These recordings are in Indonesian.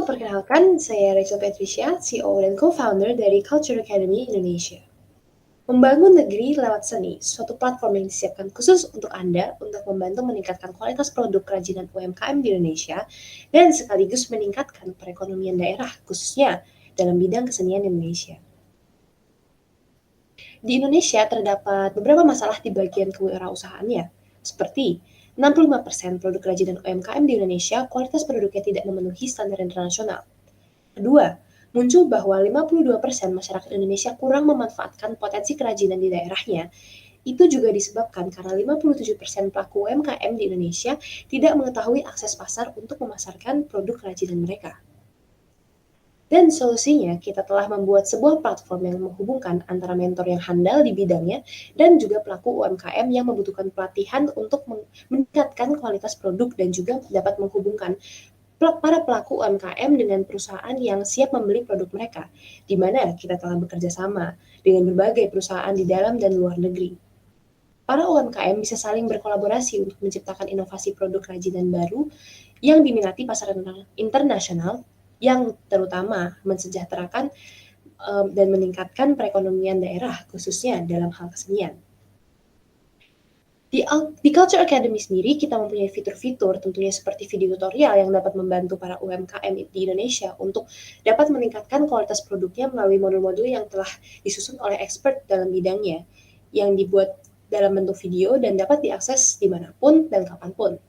Halo, perkenalkan, saya Rachel Patricia, CEO dan co-founder dari Culture Academy Indonesia. Membangun negeri lewat seni, suatu platform yang disiapkan khusus untuk Anda untuk membantu meningkatkan kualitas produk kerajinan UMKM di Indonesia dan sekaligus meningkatkan perekonomian daerah, khususnya dalam bidang kesenian Indonesia. Di Indonesia terdapat beberapa masalah di bagian kewirausahaannya, seperti 65% produk kerajinan UMKM di Indonesia kualitas produknya tidak memenuhi standar internasional. Kedua, muncul bahwa 52% masyarakat Indonesia kurang memanfaatkan potensi kerajinan di daerahnya. Itu juga disebabkan karena 57% pelaku UMKM di Indonesia tidak mengetahui akses pasar untuk memasarkan produk kerajinan mereka. Dan solusinya, kita telah membuat sebuah platform yang menghubungkan antara mentor yang handal di bidangnya dan juga pelaku UMKM yang membutuhkan pelatihan untuk meningkatkan kualitas produk dan juga dapat menghubungkan para pelaku UMKM dengan perusahaan yang siap membeli produk mereka, di mana kita telah bekerja sama dengan berbagai perusahaan di dalam dan luar negeri. Para UMKM bisa saling berkolaborasi untuk menciptakan inovasi produk kerajinan baru yang diminati pasar internasional yang terutama mensejahterakan dan meningkatkan perekonomian daerah, khususnya dalam hal kesenian. Di Culture Academy sendiri, kita mempunyai fitur-fitur tentunya seperti video tutorial yang dapat membantu para UMKM di Indonesia untuk dapat meningkatkan kualitas produknya melalui modul-modul yang telah disusun oleh expert dalam bidangnya, yang dibuat dalam bentuk video dan dapat diakses dimanapun dan kapanpun.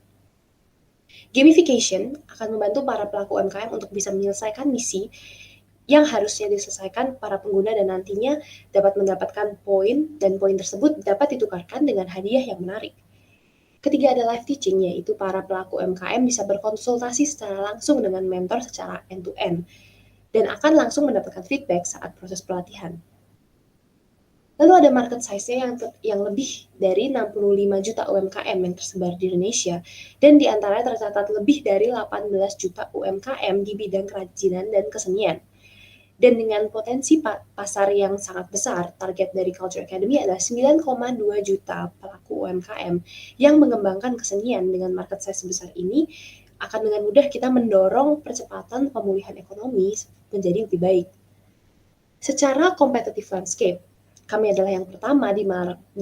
Gamification akan membantu para pelaku UMKM untuk bisa menyelesaikan misi yang harusnya diselesaikan para pengguna dan nantinya dapat mendapatkan poin dan poin tersebut dapat ditukarkan dengan hadiah yang menarik. Ketiga ada live teaching, yaitu para pelaku UMKM bisa berkonsultasi secara langsung dengan mentor secara end-to-end dan akan langsung mendapatkan feedback saat proses pelatihan. Lalu ada market size-nya yang lebih dari 65 juta UMKM yang tersebar di Indonesia dan di antaranya tercatat lebih dari 18 juta UMKM di bidang kerajinan dan kesenian. Dan dengan potensi pasar yang sangat besar, target dari Culture Academy adalah 9,2 juta pelaku UMKM yang mengembangkan kesenian. Dengan market size sebesar ini, akan dengan mudah kita mendorong percepatan pemulihan ekonomi menjadi lebih baik. Secara competitive landscape, kami adalah yang pertama di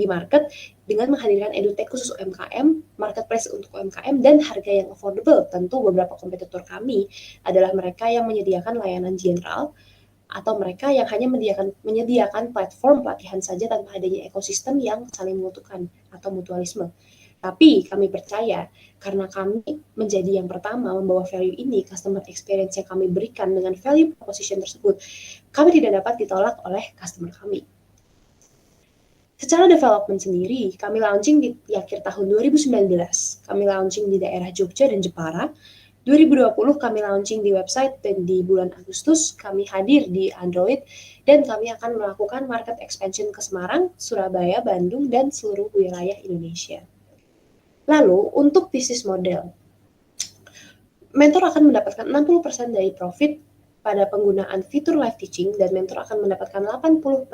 market dengan menghadirkan edutech khusus UMKM, marketplace untuk UMKM, dan harga yang affordable. Tentu beberapa kompetitor kami adalah mereka yang menyediakan layanan general, atau mereka yang hanya menyediakan platform pelatihan saja tanpa adanya ekosistem yang saling menguntungkan atau mutualisme. Tapi kami percaya, karena kami menjadi yang pertama membawa value ini, customer experience yang kami berikan dengan value proposition tersebut, kami tidak dapat ditolak oleh customer kami. Secara development sendiri, kami launching di akhir tahun 2019. Kami launching di daerah Jogja dan Jepara. 2020 kami launching di website dan di bulan Agustus kami hadir di Android dan kami akan melakukan market expansion ke Semarang, Surabaya, Bandung, dan seluruh wilayah Indonesia. Lalu untuk bisnis model, mentor akan mendapatkan 60% dari profit pada penggunaan fitur live teaching dan mentor akan mendapatkan 80%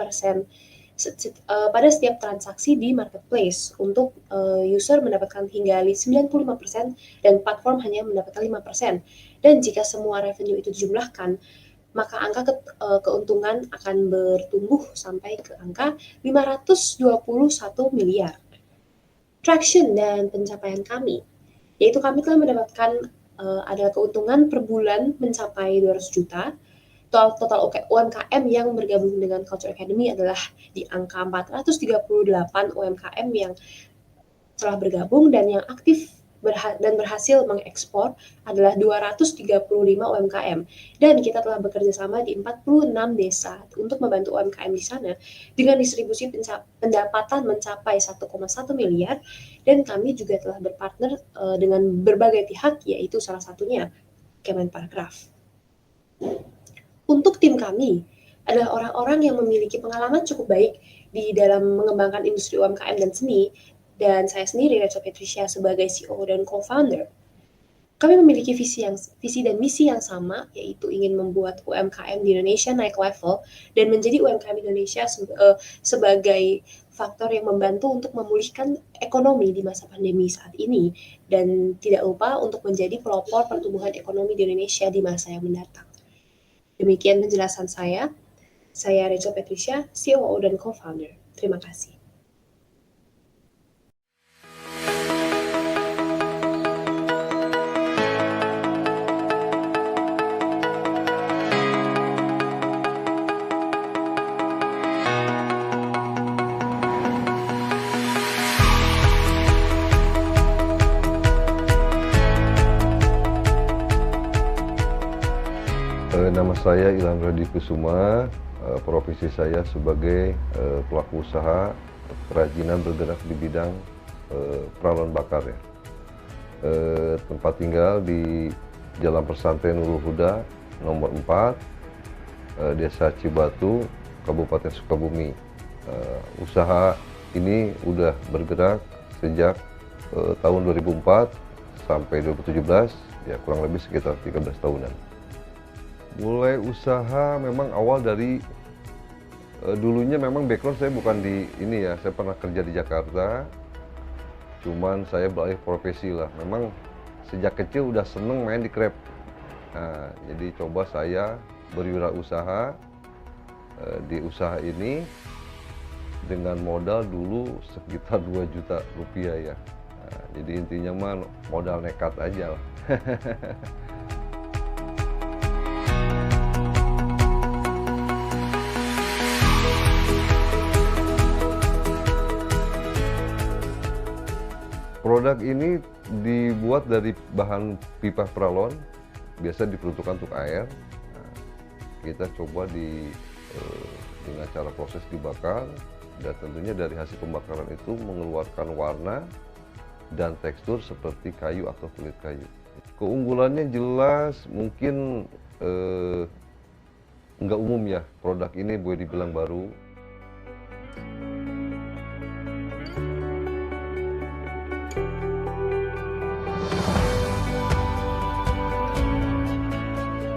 pada setiap transaksi di marketplace. Untuk user mendapatkan hingga 95% dan platform hanya mendapatkan 5%. Dan jika semua revenue itu dijumlahkan, maka angka keuntungan akan bertumbuh sampai ke angka 521 miliar. Traction dan pencapaian kami, yaitu kami telah mendapatkan ada keuntungan per bulan mencapai 200 juta. Total UMKM yang bergabung dengan Culture Academy adalah di angka 438 UMKM yang telah bergabung dan yang aktif dan berhasil mengekspor adalah 235 UMKM. Dan kita telah bekerja sama di 46 desa untuk membantu UMKM di sana dengan distribusi pendapatan mencapai 1,1 miliar dan kami juga telah berpartner dengan berbagai pihak, yaitu salah satunya Kemenparekraf. Untuk tim kami adalah orang-orang yang memiliki pengalaman cukup baik di dalam mengembangkan industri UMKM dan seni, dan saya sendiri, Rachel Patricia, sebagai CEO dan co-founder. Kami memiliki visi dan misi yang sama, yaitu ingin membuat UMKM di Indonesia naik level dan menjadi UMKM Indonesia sebagai faktor yang membantu untuk memulihkan ekonomi di masa pandemi saat ini, dan tidak lupa untuk menjadi pelopor pertumbuhan ekonomi di Indonesia di masa yang mendatang. Demikian penjelasan saya. Saya Rachel Patricia, COO dan Co-founder. Terima kasih. Nama saya Ilham Radi Kusuma, profesi saya sebagai pelaku usaha kerajinan bergerak di bidang peralon bakar ya. Tempat tinggal di Jalan Persantren Nurul Huda nomor 4, Desa Cibatu, Kabupaten Sukabumi. Usaha ini udah bergerak sejak tahun 2004 sampai 2017, ya kurang lebih sekitar 13 tahunan. Mulai usaha memang awal dari dulunya memang background saya bukan di ini ya, saya pernah kerja di Jakarta, cuman saya beralih profesi lah. Memang sejak kecil udah seneng main di Grab. Nah, jadi coba saya berwirausaha di usaha ini dengan modal dulu sekitar 2 juta rupiah ya. Nah, jadi intinya mah modal nekat aja lah. Produk ini dibuat dari bahan pipa peralon, biasa diperuntukkan untuk air. Nah, kita coba dengan cara proses dibakar, dan tentunya dari hasil pembakaran itu mengeluarkan warna dan tekstur seperti kayu atau kulit kayu. Keunggulannya jelas mungkin nggak umum ya, produk ini boleh dibilang baru.